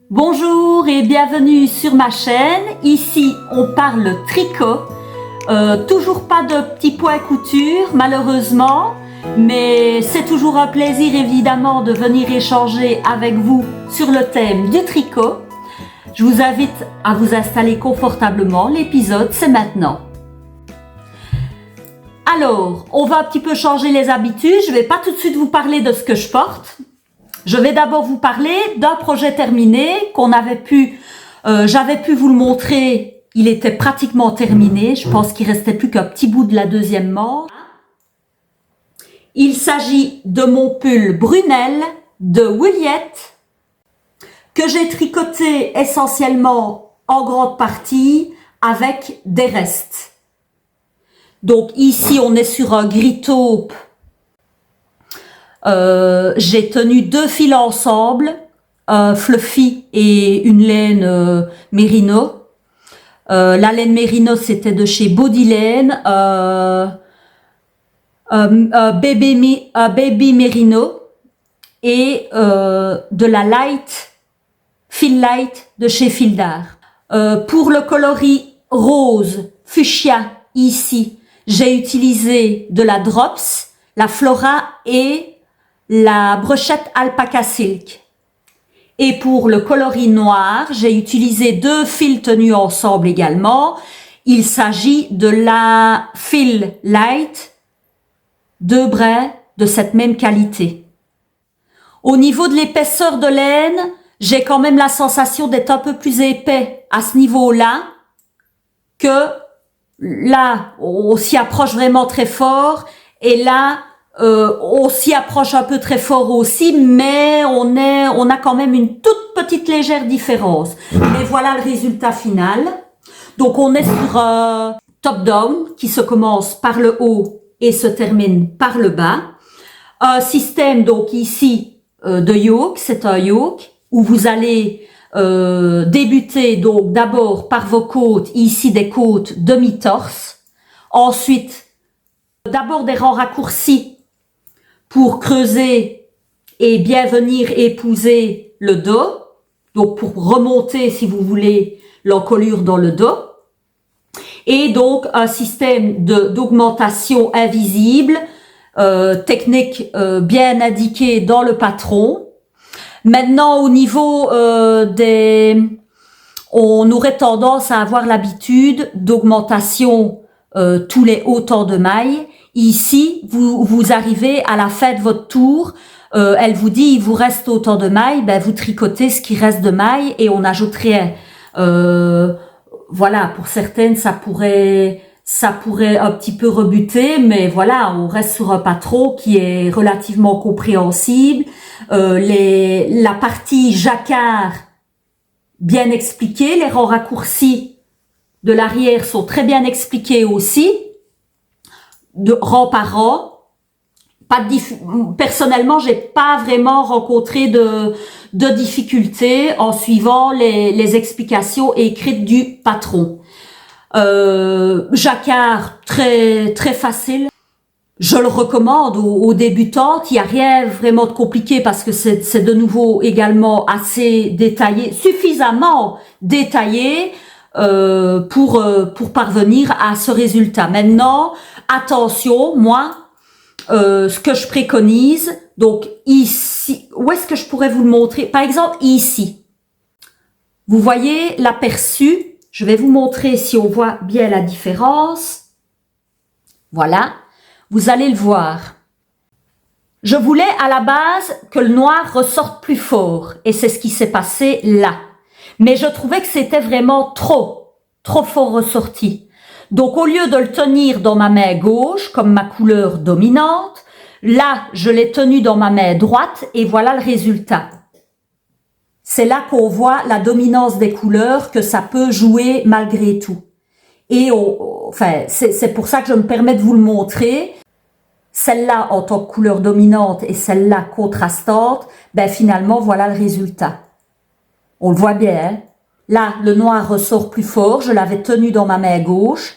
Bonjour et bienvenue sur ma chaîne. Ici, on parle tricot. Toujours pas de petits points couture, malheureusement, mais c'est toujours un plaisir évidemment de venir échanger avec vous sur le thème du tricot. Je vous invite à vous installer confortablement. L'épisode, c'est maintenant. Alors, on va un petit peu changer les habitudes. Je ne vais pas tout de suite vous parler de ce que je porte. Je vais d'abord vous parler d'un projet terminé qu'on avait j'avais pu vous le montrer. Il était pratiquement terminé. Je pense qu'il restait plus qu'un petit bout de la deuxième manche. Il s'agit de mon pull Brunel de Williette que j'ai tricoté essentiellement en grande partie avec des restes. Donc ici, on est sur un gris taupe. J'ai tenu deux fils ensemble, fluffy et une laine mérino. La laine mérino, c'était de chez Bodylane, baby mérino et de la light, fil light de chez Fildar. Pour le coloris rose fuchsia ici, j'ai utilisé de la drops, la flora et la brochette alpaca silk. Et pour le coloris noir, j'ai utilisé deux fils tenus ensemble également. Il s'agit de la fil light, deux brins de cette même qualité. Au niveau de l'épaisseur de laine, j'ai quand même la sensation d'être un peu plus épais à ce niveau-là, que là, on s'y approche vraiment très fort, et là, on s'y approche un peu très fort aussi, mais on a quand même une toute petite légère différence. Mais voilà le résultat final. Donc on est sur un top-down qui se commence par le haut et se termine par le bas. Un système donc ici de yoke, c'est un yoke où vous allez débuter donc d'abord par vos côtes, ici des côtes demi-torse. Ensuite, d'abord des rangs raccourcis pour creuser et bien venir épouser le dos, donc pour remonter, si vous voulez, l'encolure dans le dos, et donc un système d'augmentation invisible, technique bien indiquée dans le patron. Maintenant, au niveau on aurait tendance à avoir l'habitude d'augmentation tous les hautans de mailles. Ici, vous arrivez à la fin de votre tour, elle vous dit, il vous reste autant de mailles, ben vous tricotez ce qui reste de mailles et on n'ajoute rien. Voilà, pour certaines, ça pourrait un petit peu rebuter, mais voilà, on reste sur un patron qui est relativement compréhensible. La partie jacquard, bien expliquée, les rangs raccourcis de l'arrière sont très bien expliqués aussi, de rang par rang. Personnellement, j'ai pas vraiment rencontré de difficultés en suivant les explications écrites du patron. Jacquard, très très facile. Je le recommande aux débutantes. Il n'y a rien vraiment de compliqué parce que c'est de nouveau également assez détaillé, suffisamment détaillé pour parvenir à ce résultat. Maintenant, attention, moi, ce que je préconise, donc ici, où est-ce que je pourrais vous le montrer? Par exemple, ici. Vous voyez l'aperçu. Je vais vous montrer si on voit bien la différence. Voilà. Vous allez le voir. Je voulais à la base que le noir ressorte plus fort. Et c'est ce qui s'est passé là. Mais je trouvais que c'était vraiment trop fort ressorti. Donc, au lieu de le tenir dans ma main gauche, comme ma couleur dominante, là, je l'ai tenu dans ma main droite et voilà le résultat. C'est là qu'on voit la dominance des couleurs, que ça peut jouer malgré tout. Et enfin, c'est pour ça que je me permets de vous le montrer. Celle-là en tant que couleur dominante et celle-là contrastante, ben finalement, voilà le résultat. On le voit bien, hein? Là, le noir ressort plus fort. Je l'avais tenu dans ma main gauche,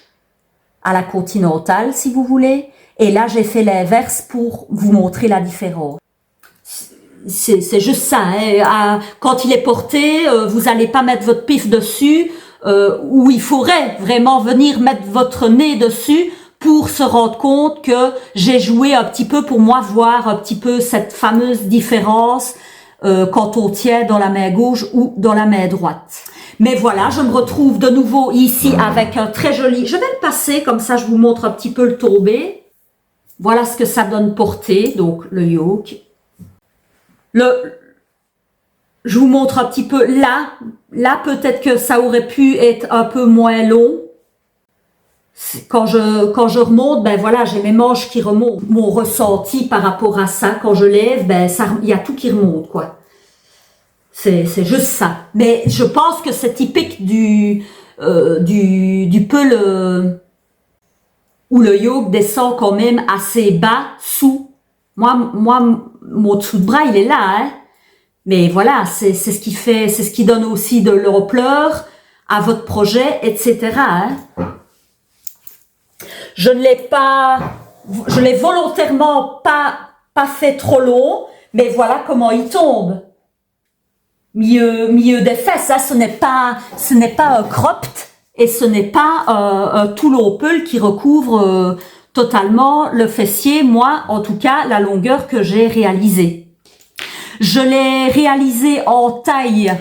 à la continentale, si vous voulez. Et là, j'ai fait l'inverse pour vous montrer la différence. c'est juste ça. Hein. Quand il est porté, vous allez pas mettre votre pif dessus, où il faudrait vraiment venir mettre votre nez dessus pour se rendre compte que j'ai joué un petit peu pour moi voir un petit peu cette fameuse différence quand on tient dans la main gauche ou dans la main droite. Mais voilà, je me retrouve de nouveau ici avec un très joli... Je vais le passer, comme ça je vous montre un petit peu le tombé. Voilà ce que ça donne porté, donc le yoke. Je vous montre un petit peu là. Là, peut-être que ça aurait pu être un peu moins long. Quand je remonte, ben voilà, j'ai mes manches qui remontent. Mon ressenti par rapport à ça, quand je lève, ben ça, il y a tout qui remonte, quoi. C'est juste ça. Mais je pense que c'est typique du pull où le yoke descend quand même assez bas sous. Moi, mon dessous de bras, il est là, hein. Mais voilà, c'est ce qui fait, c'est ce qui donne aussi de l'ampleur à votre projet, etc. Hein. Je l'ai volontairement pas fait trop long, mais voilà comment il tombe. Milieu des fesses, ça, ce n'est pas un cropped et ce n'est pas un tout long pull qui recouvre totalement le fessier. Moi, en tout cas, la longueur que j'ai réalisée. Je l'ai réalisé en taille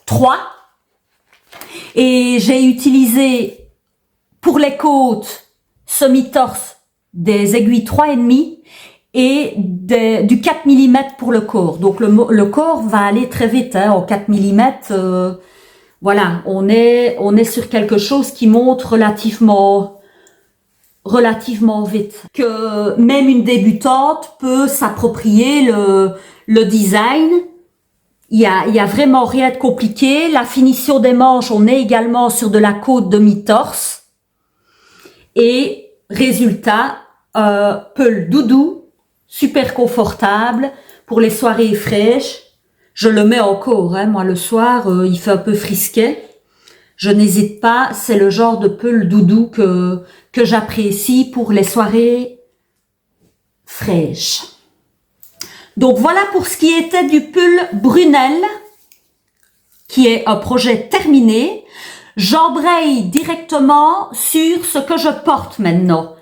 3 et j'ai utilisé pour les côtes semi-torse des aiguilles 3,5 et du 4 mm pour le corps. Donc le corps va aller très vite, hein, en 4 mm. Voilà, on est sur quelque chose qui monte relativement vite. Que même une débutante peut s'approprier le design. Il y a vraiment rien de compliqué. La finition des manches, on est également sur de la côte demi-torse. Et résultat, pull doudou, super confortable pour les soirées fraîches. Je le mets encore, hein, moi le soir, il fait un peu frisquet. Je n'hésite pas, c'est le genre de pull doudou que j'apprécie pour les soirées fraîches. Donc voilà pour ce qui était du pull Brunel, qui est un projet terminé. J'embraye directement sur ce que je porte maintenant.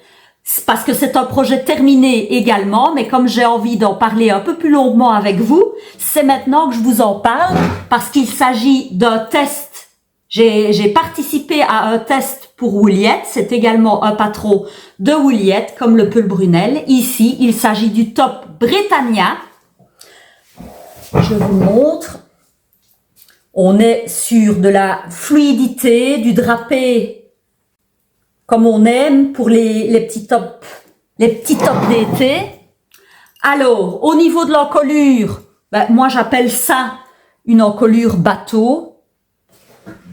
Parce que c'est un projet terminé également, mais comme j'ai envie d'en parler un peu plus longuement avec vous, c'est maintenant que je vous en parle, parce qu'il s'agit d'un test. J'ai participé à un test pour Wuliette, c'est également un patron de Wuliette, comme le pull Brunel. Ici, il s'agit du top Britannia. Je vous montre. On est sur de la fluidité, du drapé comme on aime pour les petits tops d'été. Alors, au niveau de l'encolure, ben, moi j'appelle ça une encolure bateau.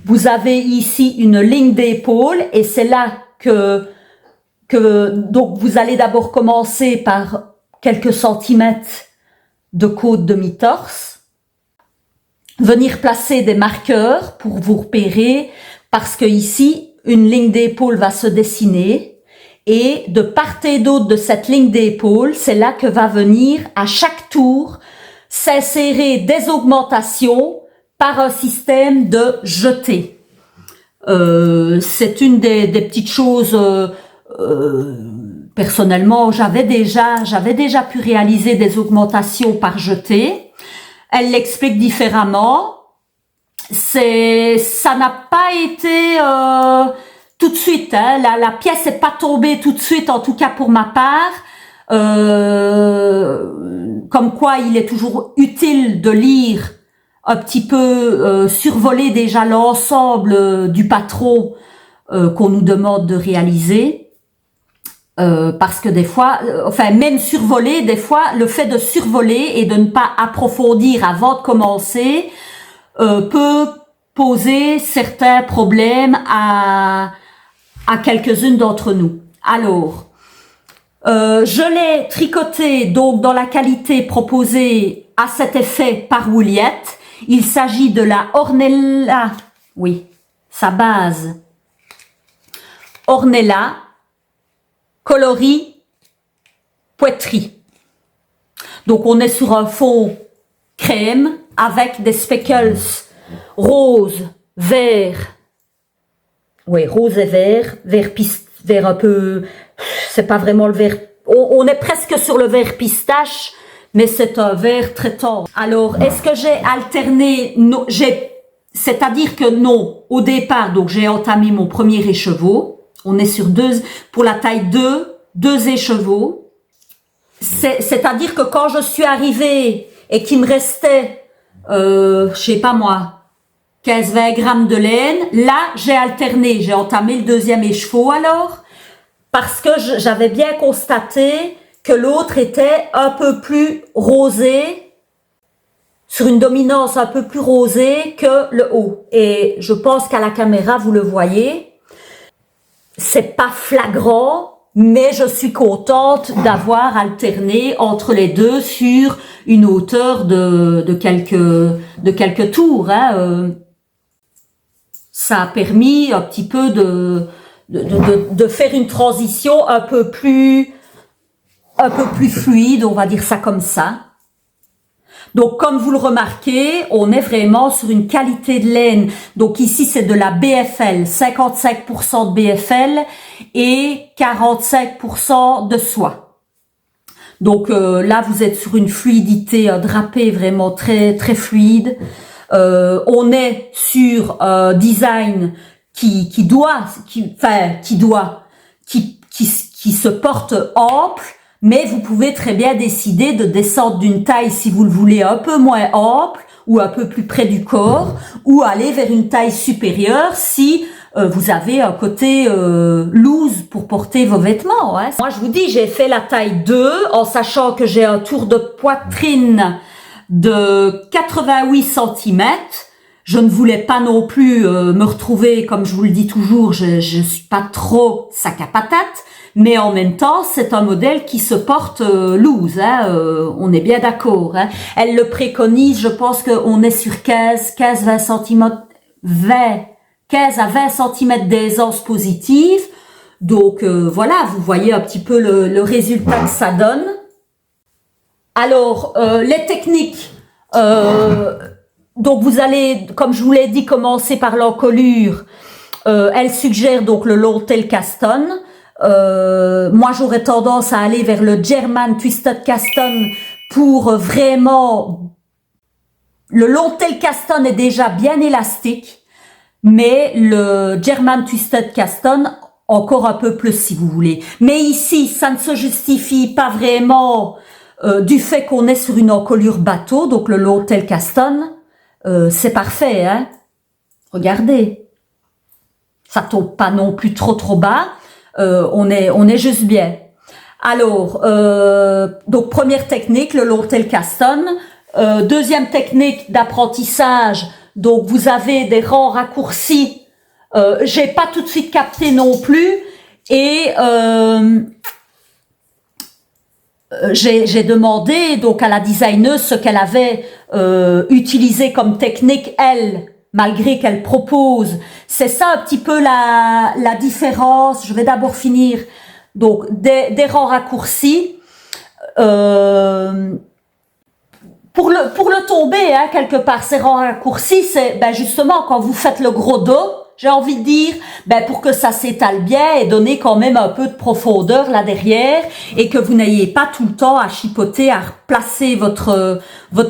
Vous avez ici une ligne d'épaule et c'est là que donc vous allez d'abord commencer par quelques centimètres de côte demi-torse. Venir placer des marqueurs pour vous repérer parce que ici, une ligne d'épaule va se dessiner et de part et d'autre de cette ligne d'épaule, c'est là que va venir à chaque tour s'insérer des augmentations par un système de jeté. C'est une des petites choses, personnellement, j'avais déjà pu réaliser des augmentations par jeté. Elle l'explique différemment. Ça n'a pas été tout de suite. Hein. La pièce n'est pas tombée tout de suite, en tout cas pour ma part. Comme quoi, il est toujours utile de lire un petit peu, survoler déjà l'ensemble du patron qu'on nous demande de réaliser. Parce que des fois, enfin même survoler, des fois, le fait de survoler et de ne pas approfondir avant de commencer peut poser certains problèmes à quelques-unes d'entre nous. Alors, je l'ai tricoté donc dans la qualité proposée à cet effet par Wuliette. Il s'agit de la Ornella, oui, sa base, Ornella coloris poétrie. Donc on est sur un fond crème avec des speckles rose, vert. Oui, rose et vert un peu, c'est pas vraiment le vert, on est presque sur le vert pistache, mais c'est un vert très tendre. Alors, est-ce que j'ai alterné? Non, c'est-à-dire que non, au départ, donc j'ai entamé mon premier écheveau, on est sur pour la taille 2 écheveaux. C'est-à-dire que quand je suis arrivée et qu'il me restait, je sais pas moi, 15-20 grammes de laine, là, j'ai alterné, j'ai entamé le deuxième écheveau alors, parce que j'avais bien constaté que l'autre était un peu plus rosé, sur une dominance un peu plus rosée que le haut. Et je pense qu'à la caméra, vous le voyez, c'est pas flagrant, mais je suis contente d'avoir alterné entre les deux sur une hauteur de quelques tours, hein. Ça a permis un petit peu de faire une transition un peu plus fluide, on va dire ça comme ça. Donc, comme vous le remarquez, on est vraiment sur une qualité de laine. Donc ici, c'est de la BFL, 55% de BFL et 45% de soie. Donc là, vous êtes sur une fluidité drapée vraiment très très fluide. On est sur un design qui se porte ample, mais vous pouvez très bien décider de descendre d'une taille si vous le voulez un peu moins ample ou un peu plus près du corps, ou aller vers une taille supérieure si vous avez un côté loose pour porter vos vêtements, hein. Moi je vous dis, j'ai fait la taille 2 en sachant que j'ai un tour de poitrine de 88 cm. Je ne voulais pas non plus me retrouver, comme je vous le dis toujours, je suis pas trop sac à patate, mais en même temps, c'est un modèle qui se porte loose, hein, on est bien d'accord, hein. Elle le préconise, je pense qu'on est sur 15 à 20 cm d'aisance positive. Donc voilà, vous voyez un petit peu le résultat que ça donne. Alors, les techniques, donc vous allez, comme je vous l'ai dit, commencer par l'encolure. Elle suggère donc le long tail caston. Moi, j'aurais tendance à aller vers le German Twisted Caston pour vraiment... Le long tail caston est déjà bien élastique, mais le German Twisted Caston encore un peu plus si vous voulez. Mais ici, ça ne se justifie pas vraiment du fait qu'on est sur une encolure bateau, donc le long tail caston, c'est parfait, hein. Regardez, ça tombe pas non plus trop bas. On est juste bien. Alors, donc première technique, le long tail caston. Deuxième technique d'apprentissage, donc vous avez des rangs raccourcis. J'ai pas tout de suite capté non plus, et j'ai demandé donc à la designeuse ce qu'elle avait utilisé comme technique, elle, malgré qu'elle propose. C'est ça un petit peu la différence. Je vais d'abord finir donc des rangs raccourcis. Pour le tomber, hein, quelque part, ces rangs raccourcis, c'est justement quand vous faites le gros dos, j'ai envie de dire, pour que ça s'étale bien et donner quand même un peu de profondeur là derrière, et que vous n'ayez pas tout le temps à chipoter, à replacer votre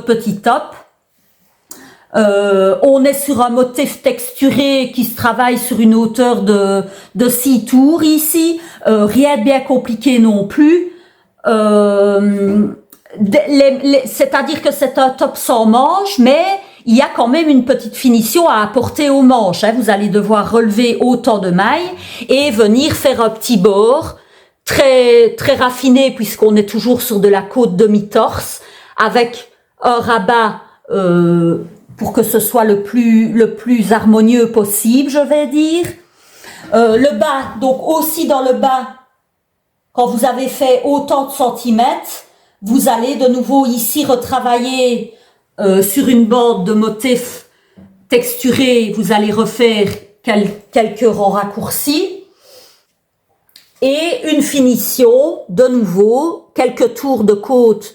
petit top. On est sur un motif texturé qui se travaille sur une hauteur de 6 tours ici, rien de bien compliqué non plus. C'est-à-dire que c'est un top sans manches, mais il y a quand même une petite finition à apporter aux manches, hein. Vous allez devoir relever autant de mailles et venir faire un petit bord très très raffiné, puisqu'on est toujours sur de la côte demi-torse, avec un rabat pour que ce soit le plus harmonieux possible, je vais dire. Le bas, donc aussi dans le bas, quand vous avez fait autant de centimètres, vous allez de nouveau ici retravailler sur une bande de motifs texturés. Vous allez refaire quelques rangs raccourcis et une finition de nouveau, quelques tours de côte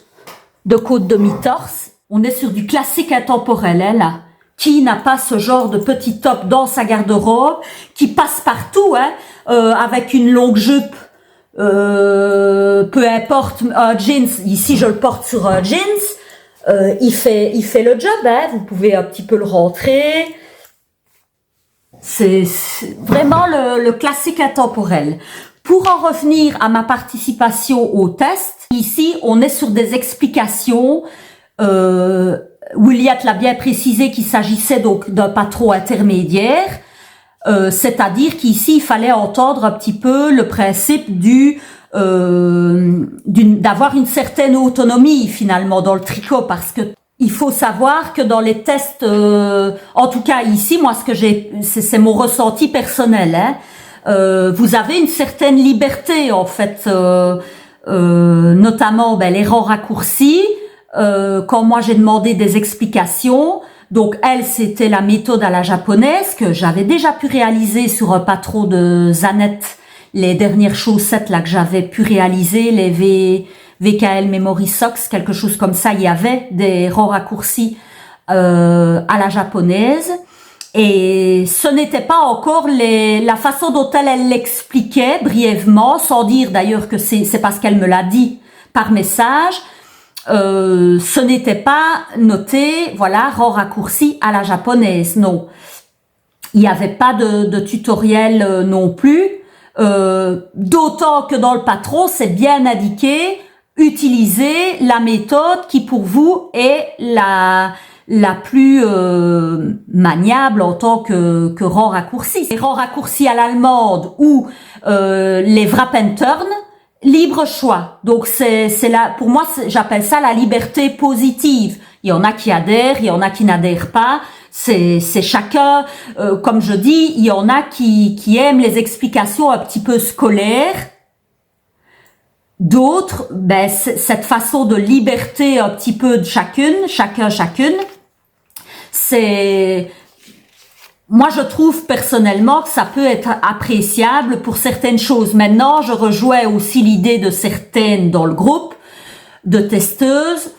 demi-torse. On est sur du classique intemporel, hein, là. Qui n'a pas ce genre de petit top dans sa garde-robe, qui passe partout, hein, avec une longue jupe, peu importe, jeans, ici je le porte sur un jeans, il fait le job, hein, vous pouvez un petit peu le rentrer. C'est vraiment le classique intemporel. Pour en revenir à ma participation au test, ici on est sur des explications. Williat l'a bien précisé qu'il s'agissait donc d'un patron intermédiaire, c'est-à-dire qu'ici il fallait entendre un petit peu le principe d'avoir une certaine autonomie finalement dans le tricot, parce que il faut savoir que dans les tests, en tout cas ici, moi ce que c'est mon ressenti personnel, hein, vous avez une certaine liberté en fait, notamment les rangs raccourcis. Quand moi j'ai demandé des explications, donc elle c'était la méthode à la japonaise que j'avais déjà pu réaliser sur un patron de Zanette, les dernières chaussettes là que j'avais pu réaliser, les VKL Memory Socks, quelque chose comme ça, il y avait des rangs raccourcis à la japonaise. Et ce n'était pas encore la façon dont elle l'expliquait brièvement, sans dire d'ailleurs que c'est parce qu'elle me l'a dit par message. Ce n'était pas noté, voilà, rang raccourci à la japonaise, non. Il n'y avait pas de tutoriel non plus, d'autant que dans le patron, c'est bien indiqué, utilisez la méthode qui pour vous est la plus maniable en tant que rang raccourci. Les rangs raccourcis à l'allemande ou les wrap and turn, libre choix. Donc c'est là, pour moi j'appelle ça la liberté positive. Il y en a qui adhèrent, il y en a qui n'adhèrent pas. C'est chacun, comme je dis, il y en a qui aiment les explications un petit peu scolaires. D'autres, cette façon de liberté un petit peu de chacune. Moi, je trouve personnellement que ça peut être appréciable pour certaines choses. Maintenant, je rejoins aussi l'idée de certaines dans le groupe de testeuses.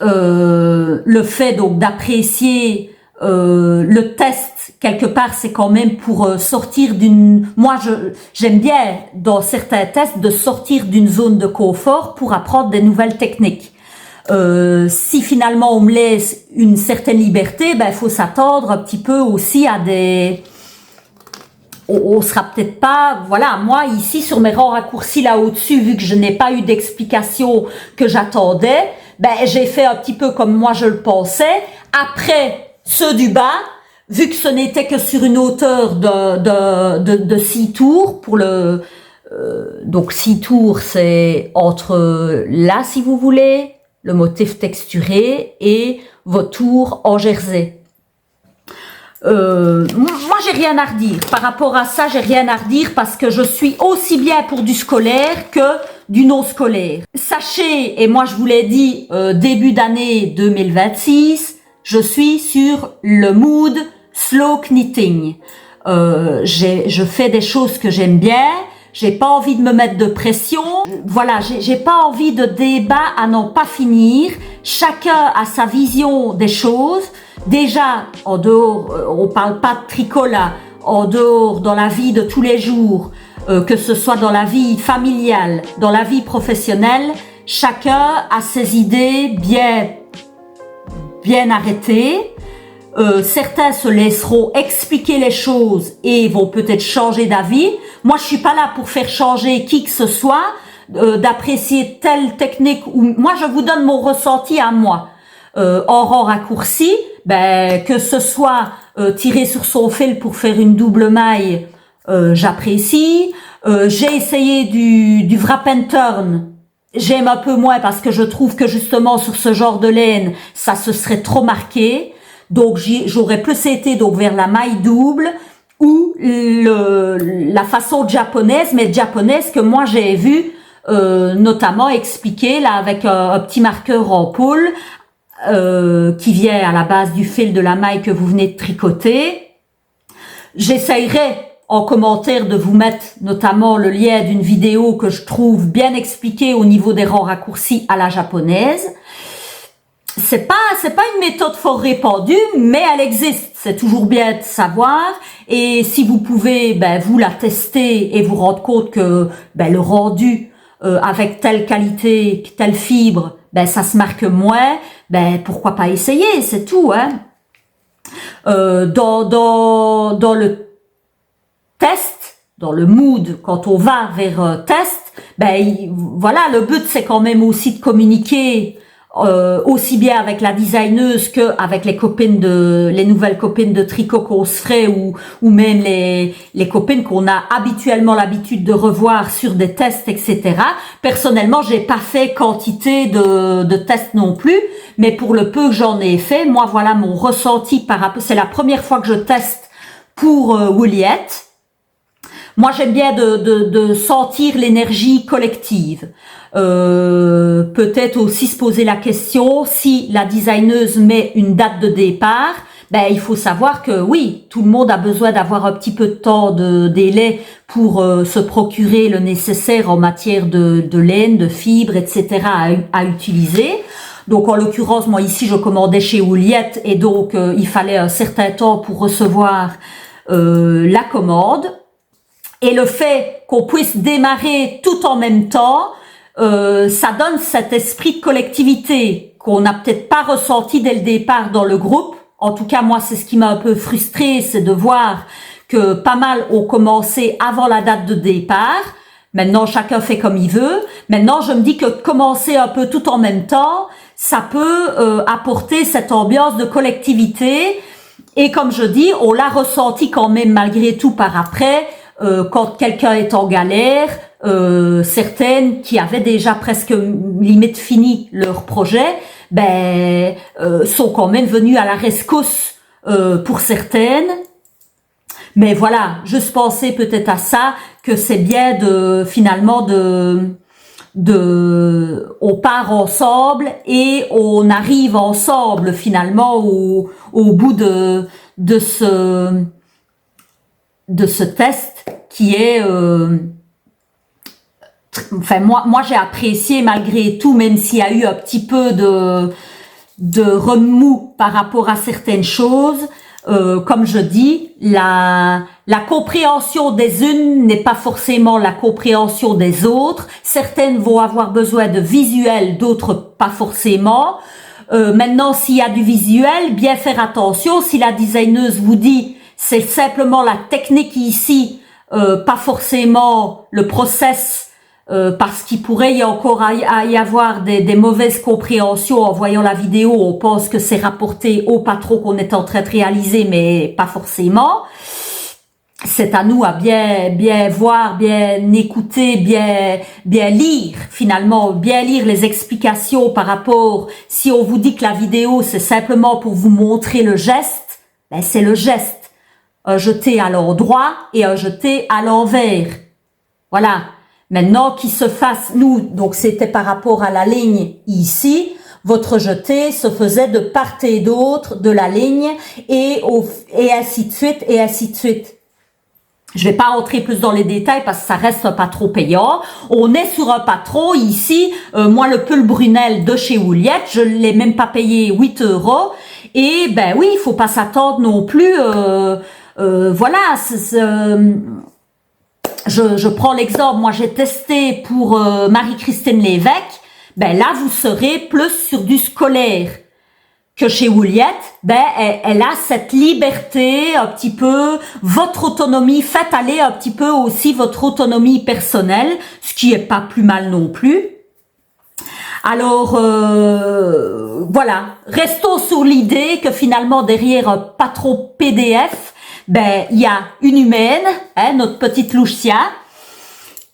Le fait donc d'apprécier le test, quelque part, c'est quand même pour sortir d'une... Moi, j'aime bien, dans certains tests, de sortir d'une zone de confort pour apprendre des nouvelles techniques. Si finalement on me laisse une certaine liberté, il faut s'attendre un petit peu aussi à des... On sera peut-être pas... Voilà, moi ici sur mes rangs raccourcis là au-dessus, vu que je n'ai pas eu d'explication que j'attendais, j'ai fait un petit peu comme moi je le pensais. Après, ceux du bas, vu que ce n'était que sur une hauteur de 6 tours, pour le... donc 6 tours, c'est entre là, si vous voulez, le motif texturé et vos tours en jersey. Moi, j'ai rien à redire. Par rapport à ça, j'ai rien à redire parce que je suis aussi bien pour du scolaire que du non scolaire. Sachez, et moi je vous l'ai dit, début d'année 2026, je suis sur le mood slow knitting. Je fais des choses que j'aime bien. J'ai pas envie de me mettre de pression. Voilà, j'ai pas envie de débat à n'en pas finir. Chacun a sa vision des choses. Déjà, en dehors, on parle pas de tricot là, en dehors, dans la vie de tous les jours, que ce soit dans la vie familiale, dans la vie professionnelle, chacun a ses idées bien arrêtées. Certains se laisseront expliquer les choses et vont peut-être changer d'avis. Moi, je suis pas là pour faire changer qui que ce soit, d'apprécier telle technique. Moi, je vous donne mon ressenti à moi. En rang raccourci, que ce soit tirer sur son fil pour faire une double maille, j'apprécie. J'ai essayé du wrap and turn. J'aime un peu moins parce que je trouve que justement sur ce genre de laine, ça se serait trop marqué. Donc j'aurais plus été donc vers la maille double ou la façon japonaise, mais japonaise que moi j'ai vu notamment expliquer là avec un petit marqueur en poule qui vient à la base du fil de la maille que vous venez de tricoter. J'essayerai en commentaire de vous mettre notamment le lien d'une vidéo que je trouve bien expliquée au niveau des rangs raccourcis à la japonaise. c'est pas une méthode fort répandue, mais elle existe. C'est toujours bien de savoir. Et si vous pouvez, vous la tester et vous rendre compte que, le rendu, avec telle qualité, telle fibre, ça se marque moins, pourquoi pas essayer, c'est tout, hein. Dans le test, dans le mood, quand on va vers test, voilà, le but c'est quand même aussi de communiquer aussi bien avec la designeuse que avec les nouvelles copines de tricot qu'on se ferait ou même les copines qu'on a habituellement l'habitude de revoir sur des tests, etc. Personnellement, j'ai pas fait quantité de tests non plus, mais pour le peu que j'en ai fait, moi voilà mon ressenti par rapport. C'est la première fois que je teste pour Wooliette. Moi, j'aime bien de sentir l'énergie collective. Peut-être aussi se poser la question, si la designeuse met une date de départ, il faut savoir que oui, tout le monde a besoin d'avoir un petit peu de temps de délai pour se procurer le nécessaire en matière de laine, de fibres, etc. à utiliser. Donc, en l'occurrence, moi ici, je commandais chez Wooliette et donc il fallait un certain temps pour recevoir la commande. Et le fait qu'on puisse démarrer tout en même temps, ça donne cet esprit de collectivité qu'on n'a peut-être pas ressenti dès le départ dans le groupe. En tout cas, moi, c'est ce qui m'a un peu frustrée, c'est de voir que pas mal ont commencé avant la date de départ. Maintenant, chacun fait comme il veut. Maintenant, je me dis que commencer un peu tout en même temps, ça peut apporter cette ambiance de collectivité. Et comme je dis, on l'a ressenti quand même malgré tout par après. Quand quelqu'un est en galère, certaines qui avaient déjà presque limite fini leur projet, sont quand même venues à la rescousse pour certaines. Mais voilà, juste penser peut-être à ça, que c'est bien finalement on part ensemble et on arrive ensemble finalement au bout de ce test qui est moi j'ai apprécié malgré tout, même s'il y a eu un petit peu de remous par rapport à certaines choses. Comme je dis, la compréhension des unes n'est pas forcément la compréhension des autres. Certaines vont avoir besoin de visuel, d'autres pas forcément. Maintenant, s'il y a du visuel, bien faire attention. Si la designeuse vous dit c'est simplement la technique ici, pas forcément le process, parce qu'il pourrait y encore y avoir des mauvaises compréhensions en voyant la vidéo. On pense que c'est rapporté au patron qu'on est en train de réaliser, mais pas forcément. C'est à nous à bien voir, bien écouter, bien lire finalement, bien lire les explications par rapport. Si on vous dit que la vidéo c'est simplement pour vous montrer le geste, c'est le geste. Un jeté à l'endroit et un jeté à l'envers. Voilà. Maintenant, qu'il se fasse, donc c'était par rapport à la ligne ici, votre jeté se faisait de part et d'autre de la ligne et ainsi de suite et ainsi de suite. Je vais pas rentrer plus dans les détails parce que ça reste pas trop payant. On est sur un patron ici, moi le pull Brunel de chez Wooliette, je l'ai même pas payé 8 €. Et oui, il faut pas s'attendre non plus. Voilà, je prends l'exemple, moi j'ai testé pour Marie-Christine Lévesque, là vous serez plus sur du scolaire que chez Wooliette, elle a cette liberté, un petit peu, votre autonomie, faites aller un petit peu aussi votre autonomie personnelle, ce qui est pas plus mal non plus. Alors, voilà, restons sur l'idée que finalement derrière un patron PDF, il y a une humaine, notre petite Lucia,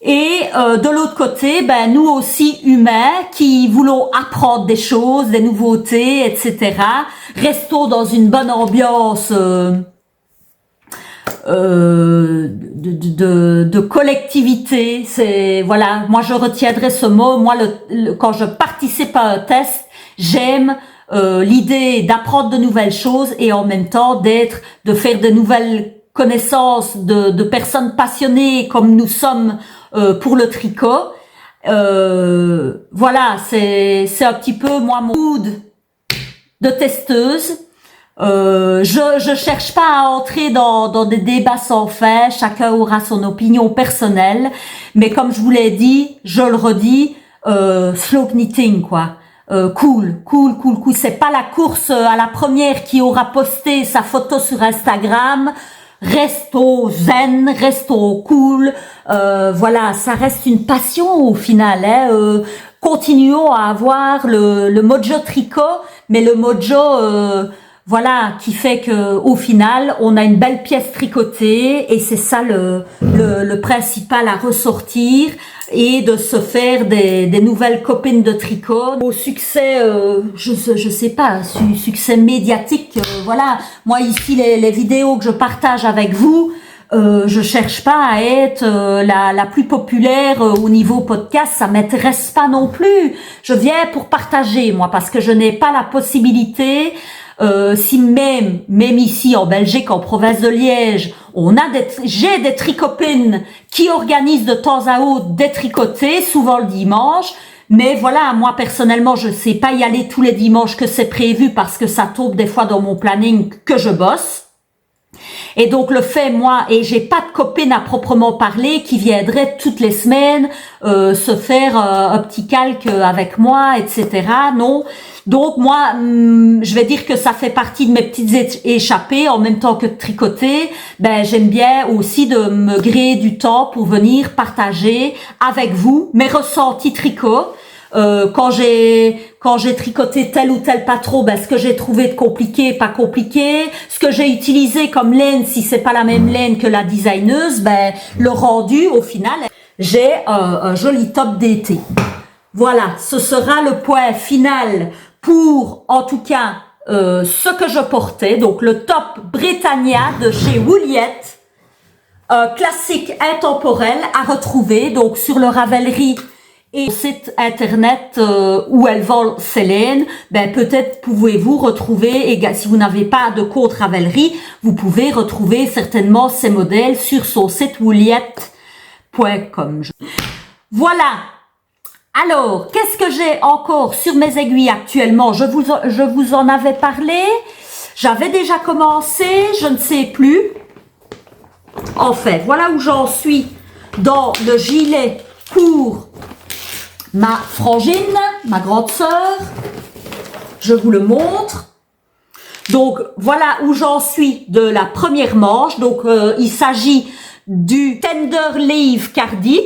et de l'autre côté, nous aussi humains qui voulons apprendre des choses, des nouveautés, etc. Restons dans une bonne ambiance de collectivité. C'est voilà, moi je retiendrai ce mot. Moi, quand je participe à un test, j'aime l'idée d'apprendre de nouvelles choses et en même temps de faire de nouvelles connaissances de personnes passionnées comme nous sommes pour le tricot. Voilà, c'est un petit peu moi mon mood de testeuse. Je cherche pas à entrer dans des débats sans fin, chacun aura son opinion personnelle, mais comme je vous l'ai dit, je le redis, slow knitting quoi. Cool. C'est pas la course à la première qui aura posté sa photo sur Instagram. Resto zen, resto cool. Voilà, ça reste une passion au final. Hein. Continuons à avoir le mojo tricot, mais le mojo voilà, qui fait que au final, on a une belle pièce tricotée et c'est ça le principal à ressortir et de se faire des nouvelles copines de tricot. Au succès, je sais pas, succès médiatique, voilà. Moi ici, les vidéos que je partage avec vous, je cherche pas à être la plus populaire au niveau podcast, ça m'intéresse pas non plus. Je viens pour partager, moi, parce que je n'ai pas la possibilité. Si même ici en Belgique, en province de Liège, j'ai des tricopines qui organisent de temps à autre des tricotés, souvent le dimanche. Mais voilà, moi personnellement, je sais pas y aller tous les dimanches que c'est prévu parce que ça tombe des fois dans mon planning que je bosse. Et donc le fait, moi, et j'ai pas de copine à proprement parler qui viendrait toutes les semaines se faire un petit calque avec moi, etc. Non. Donc moi, je vais dire que ça fait partie de mes petites échappées en même temps que de tricoter. Ben j'aime bien aussi de me griller du temps pour venir partager avec vous mes ressentis tricot. Quand j'ai tricoté tel ou tel patron, ben ce que j'ai trouvé de compliqué, pas compliqué, ce que j'ai utilisé comme laine, si c'est pas la même laine que la designeuse, ben le rendu au final, j'ai un joli top d'été. Voilà, ce sera le point final pour en tout cas ce que je portais, donc le top Britannia de chez Wooliette, classique intemporel à retrouver donc sur le Ravelry et site internet où elle vend ses laines, ben peut-être pouvez-vous retrouver, et si vous n'avez pas de compte Ravelry, vous pouvez retrouver certainement ces modèles sur son site wooliette.com. Voilà. Alors, qu'est-ce que j'ai encore sur mes aiguilles actuellement? Je vous en avais parlé. J'avais déjà commencé, je ne sais plus. En fait, voilà où j'en suis dans le gilet pour ma frangine, ma grande sœur. Je vous le montre. Donc, voilà où j'en suis de la première manche. Donc, il s'agit du Tender Leaf Cardi,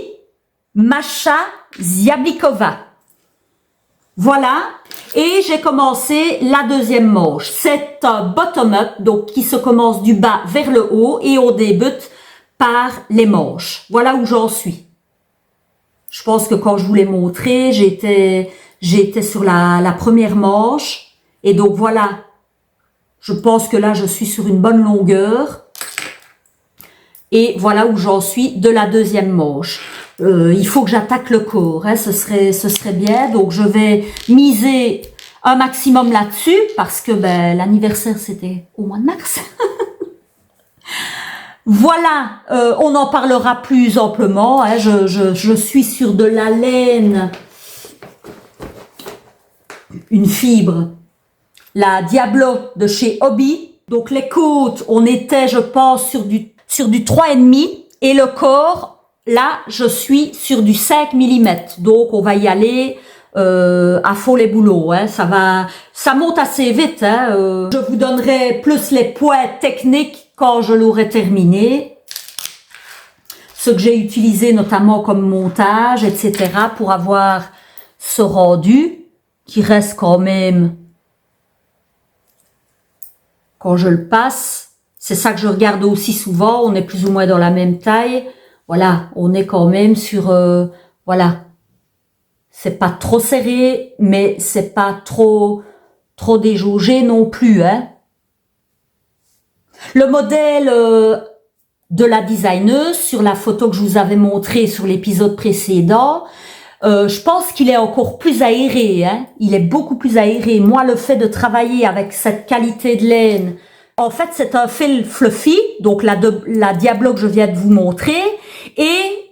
Masha Ziablikova. Voilà. Et j'ai commencé la deuxième manche. C'est un bottom-up, donc qui se commence du bas vers le haut et on débute par les manches. Voilà où j'en suis. Je pense que quand je vous l'ai montré, j'étais sur la première manche. Et donc voilà. Je pense que là, je suis sur une bonne longueur. Et voilà où j'en suis de la deuxième manche. Il faut que j'attaque le corps, hein, ce serait bien. Donc je vais miser un maximum là-dessus parce que ben, l'anniversaire c'était au mois de mars. Voilà, on en parlera plus amplement. Hein, je suis sur de la laine, une fibre, la Diablo de chez Hobby. Donc les côtes, on était, je pense, sur du 3,5 et le corps. Là, je suis sur du 5 mm, donc on va y aller à fond les boulots. Hein. Ça monte assez vite. Hein. Je vous donnerai plus les points techniques quand je l'aurai terminé. Ce que j'ai utilisé notamment comme montage, etc. pour avoir ce rendu qui reste quand même, quand je le passe, c'est ça que je regarde aussi souvent, on est plus ou moins dans la même taille. Voilà, on est quand même sur, voilà, c'est pas trop serré, mais c'est pas trop déjaugé non plus, hein. Le modèle de la designeuse, sur la photo que je vous avais montrée sur l'épisode précédent, je pense qu'il est encore plus aéré, hein. Il est beaucoup plus aéré. Moi, le fait de travailler avec cette qualité de laine, en fait, c'est un fil fluffy, donc la Diablo que je viens de vous montrer, et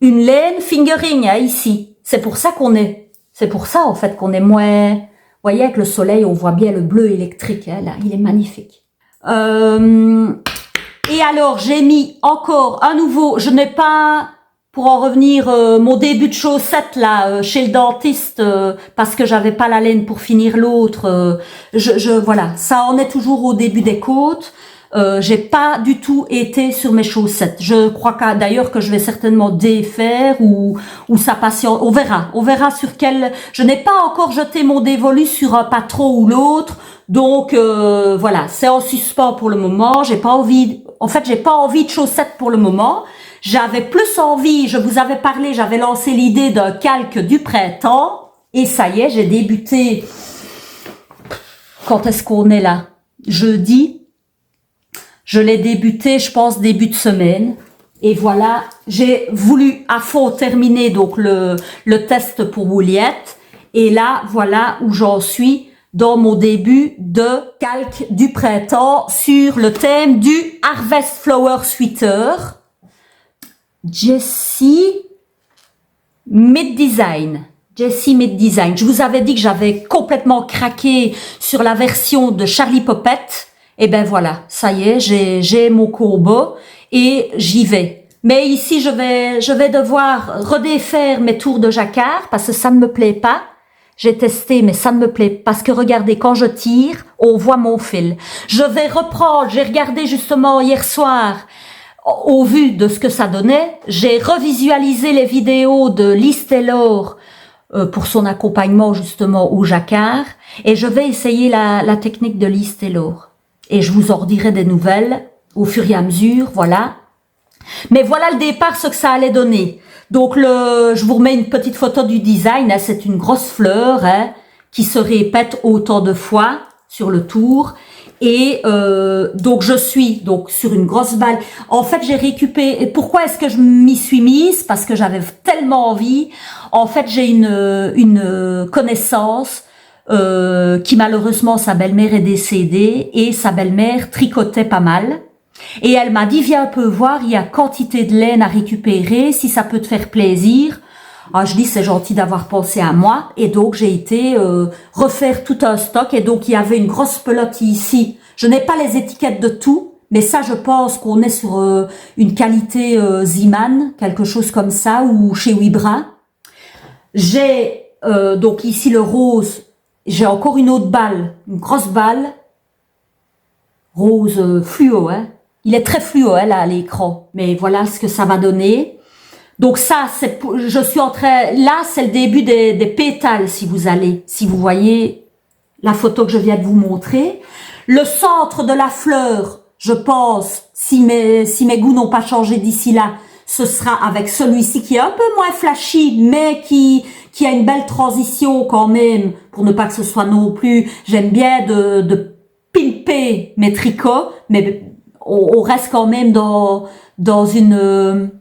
une laine fingering, hein, ici. C'est pour ça en fait qu'on est moins, voyez, avec le soleil, on voit bien le bleu électrique, hein, là, il est magnifique. Et alors, j'ai mis encore un nouveau, je n'ai pas, pour en revenir, mon début de chaussette là, chez le dentiste, parce que j'avais pas la laine pour finir l'autre, voilà, ça en est toujours au début des côtes. J'ai pas du tout été sur mes chaussettes. Je crois d'ailleurs que je vais certainement défaire ou ça patiente. On verra sur quel. Je n'ai pas encore jeté mon dévolu sur un patron ou l'autre, donc voilà, c'est en suspens pour le moment. J'ai pas envie. En fait, j'ai pas envie de chaussettes pour le moment. J'avais plus envie. Je vous avais parlé. J'avais lancé l'idée d'un calque du printemps et ça y est, j'ai débuté. Quand est-ce qu'on est là? Jeudi. Je l'ai débuté, je pense, début de semaine. Et voilà, j'ai voulu à fond terminer donc le test pour Wouliette. Et là, voilà où j'en suis dans mon début de calque du printemps sur le thème du Harvest Flower Sweater. Jessie Mid Design. Jessie Mid Design. Je vous avais dit que j'avais complètement craqué sur la version de Charlie Poppet. Et ben voilà, ça y est, j'ai mon combo et j'y vais. Mais ici, je vais devoir redéfaire mes tours de jacquard parce que ça ne me plaît pas. J'ai testé, mais ça ne me plaît pas. Parce que regardez, quand je tire, on voit mon fil. Je vais reprendre, j'ai regardé justement hier soir, au vu de ce que ça donnait, j'ai revisualisé les vidéos de Liz Taylor pour son accompagnement justement au jacquard. Et je vais essayer la technique de Liz Taylor. Et je vous en redirai des nouvelles au fur et à mesure, voilà. Mais voilà le départ, ce que ça allait donner. Donc, je vous remets une petite photo du design. Hein, c'est une grosse fleur qui se répète autant de fois sur le tour. Et donc, je suis donc sur une grosse balle. En fait, j'ai récupéré... Et pourquoi est-ce que je m'y suis mise? Parce que j'avais tellement envie. En fait, j'ai une connaissance... qui malheureusement sa belle-mère est décédée et sa belle-mère tricotait pas mal et elle m'a dit viens un peu voir, il y a quantité de laine à récupérer si ça peut te faire plaisir. Je dis c'est gentil d'avoir pensé à moi et donc j'ai été refaire tout un stock et donc il y avait une grosse pelote ici. Je n'ai pas les étiquettes de tout mais ça je pense qu'on est sur une qualité Ziman, quelque chose comme ça ou chez Wibra. J'ai donc ici le rose. J'ai encore une autre balle, une grosse balle, rose fluo, hein. Il est très fluo, hein, là, à l'écran. Mais voilà ce que ça va donner. Donc ça, je suis en train, là, c'est le début des pétales, si vous voyez la photo que je viens de vous montrer. Le centre de la fleur, je pense, si mes goûts n'ont pas changé d'ici là, ce sera avec celui-ci qui est un peu moins flashy, mais qui a une belle transition quand même, pour ne pas que ce soit non plus... J'aime bien de pimper mes tricots, mais on reste quand même dans une...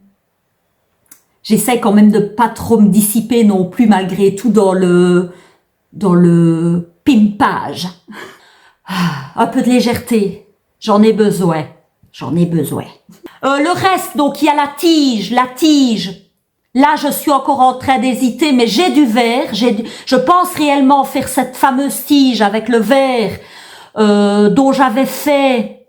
J'essaie quand même de pas trop me dissiper non plus, malgré tout, dans le pimpage. Un peu de légèreté, j'en ai besoin. Le reste, donc il y a la tige. Là, je suis encore en train d'hésiter, mais j'ai du vert. Je pense réellement faire cette fameuse tige avec le vert dont j'avais fait,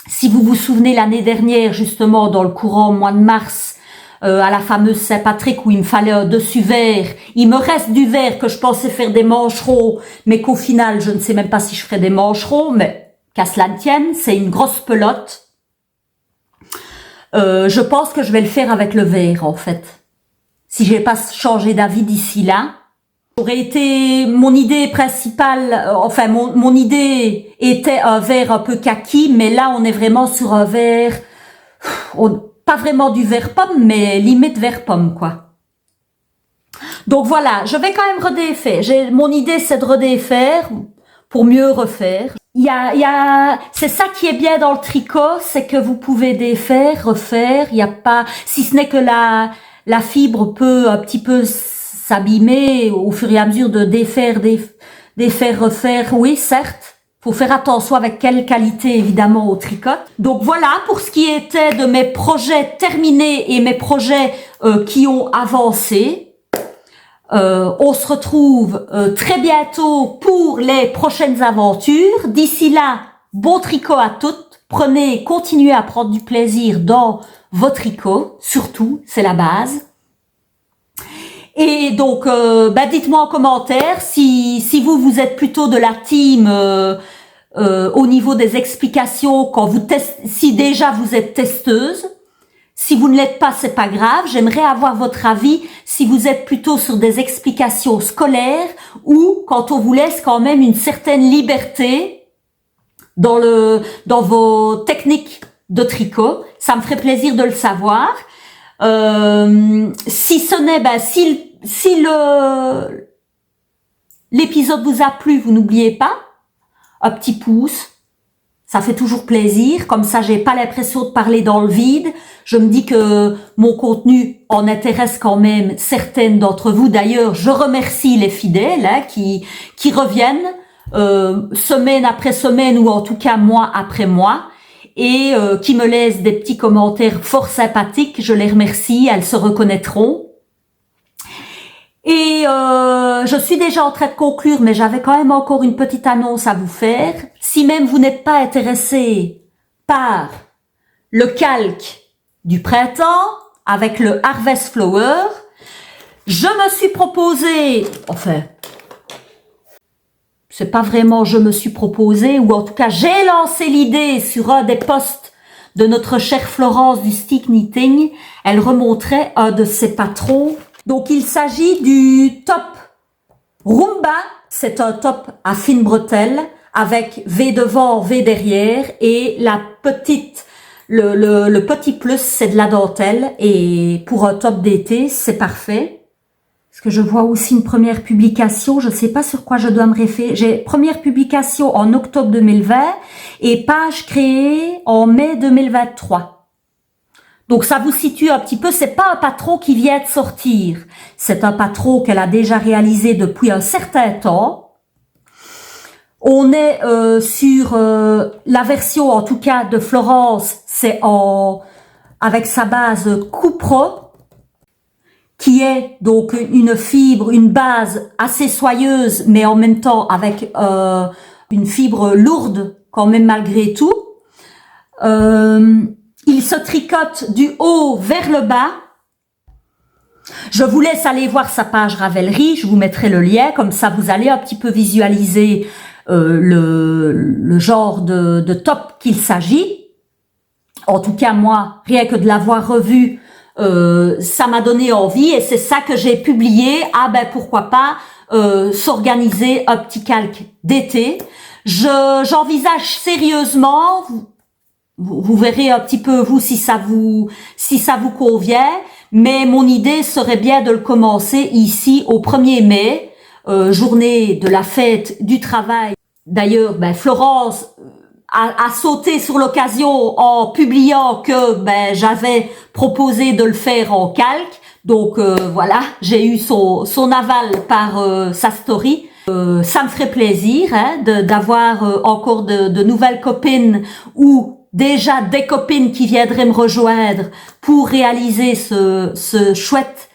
si vous vous souvenez, l'année dernière, justement, dans le courant mois de mars, à la fameuse Saint-Patrick où il me fallait un dessus vert. Il me reste du vert que je pensais faire des mancherons, mais qu'au final, je ne sais même pas si je ferai des mancherons, mais qu'à cela ne tienne, c'est une grosse pelote. Je pense que je vais le faire avec le vert, en fait. Si j'ai pas changé d'avis d'ici là. Aurait été mon idée principale, enfin mon idée était un vert un peu kaki, mais là on est vraiment sur un vert, pas vraiment du vert pomme, mais limite vert pomme quoi. Donc voilà, je vais quand même redéfaire. Mon idée c'est de redéfaire pour mieux refaire. C'est ça qui est bien dans le tricot, c'est que vous pouvez défaire, refaire. Il y a pas, si ce n'est que la fibre peut un petit peu s'abîmer au fur et à mesure de défaire, refaire. Oui, certes. Faut faire attention avec quelle qualité, évidemment, au tricot. Donc voilà, pour ce qui était de mes projets terminés et mes projets qui ont avancé. On se retrouve très bientôt pour les prochaines aventures. D'ici là, bon tricot à toutes. Continuez à prendre du plaisir dans vos tricots, surtout, c'est la base. Et donc, dites-moi en commentaire si vous êtes plutôt de la team au niveau des explications quand vous si déjà vous êtes testeuse. Si vous ne l'êtes pas, c'est pas grave. J'aimerais avoir votre avis si vous êtes plutôt sur des explications scolaires ou quand on vous laisse quand même une certaine liberté dans vos techniques de tricot. Ça me ferait plaisir de le savoir. Si ce n'est, si l'épisode vous a plu, vous n'oubliez pas, un petit pouce, ça fait toujours plaisir, comme ça j'ai pas l'impression de parler dans le vide, je me dis que mon contenu en intéresse quand même certaines d'entre vous, d'ailleurs je remercie les fidèles qui reviennent semaine après semaine ou en tout cas mois après mois, et qui me laissent des petits commentaires fort sympathiques, je les remercie, elles se reconnaîtront. Et je suis déjà en train de conclure, mais j'avais quand même encore une petite annonce à vous faire. Si même vous n'êtes pas intéressé par le calque du printemps avec le Harvest Flower, je me suis proposé, enfin, c'est pas vraiment je me suis proposé, ou en tout cas j'ai lancé l'idée sur un des posts de notre chère Florence du Stick Knitting. Elle remontrait un de ses patrons. Donc il s'agit du top Roomba. C'est un top à fine bretelle avec V devant, V derrière, et la petite, le petit plus c'est de la dentelle, et pour un top d'été c'est parfait. Parce que je vois aussi une première publication, je sais pas sur quoi je dois me référer. J'ai première publication en octobre 2020 et page créée en mai 2023. Donc ça vous situe un petit peu, c'est pas un patron qui vient de sortir. C'est un patron qu'elle a déjà réalisé depuis un certain temps. On est sur la version en tout cas de Florence, c'est avec sa base Cupro, qui est donc une fibre, une base assez soyeuse, mais en même temps avec une fibre lourde quand même malgré tout. Il se tricote du haut vers le bas. Je vous laisse aller voir sa page Ravelry, je vous mettrai le lien, comme ça vous allez un petit peu visualiser le genre de top qu'il s'agit. En tout cas, moi, rien que de l'avoir revu, ça m'a donné envie et c'est ça que j'ai publié. Ah ben pourquoi pas s'organiser un petit calque d'été. J'envisage sérieusement, vous verrez un petit peu vous si ça vous convient, mais mon idée serait bien de le commencer ici au 1er mai, journée de la fête du travail. D'ailleurs, Florence a sauté sur l'occasion en publiant que j'avais proposé de le faire en calque. Donc voilà, j'ai eu son aval par sa story. Ça me ferait plaisir d'avoir encore de nouvelles copines ou déjà des copines qui viendraient me rejoindre pour réaliser ce chouette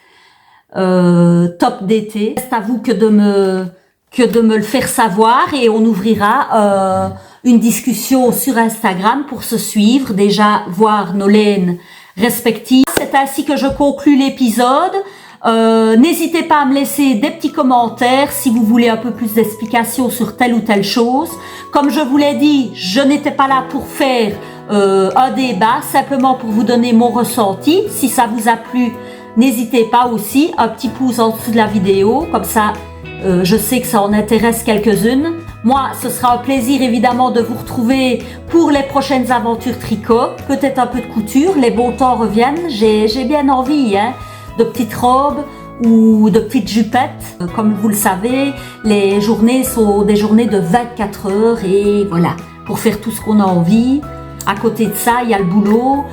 top d'été. C'est à vous que de me le faire savoir et on ouvrira une discussion sur Instagram pour se suivre, déjà voir nos laines respectives. C'est ainsi que je conclus l'épisode. N'hésitez pas à me laisser des petits commentaires si vous voulez un peu plus d'explications sur telle ou telle chose. Comme je vous l'ai dit, je n'étais pas là pour faire un débat, simplement pour vous donner mon ressenti. Si ça vous a plu, n'hésitez pas aussi, un petit pouce en dessous de la vidéo, comme ça je sais que ça en intéresse quelques-unes. Moi, ce sera un plaisir évidemment de vous retrouver pour les prochaines aventures tricot, peut-être un peu de couture, les beaux temps reviennent, j'ai bien envie de petites robes ou de petites jupettes. Comme vous le savez, les journées sont des journées de 24 heures et voilà, pour faire tout ce qu'on a envie. À côté de ça, il y a le boulot,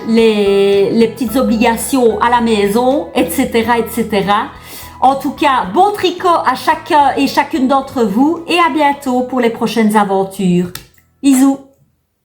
les petites obligations à la maison, etc., etc. En tout cas, bon tricot à chacun et chacune d'entre vous et à bientôt pour les prochaines aventures. Bisous!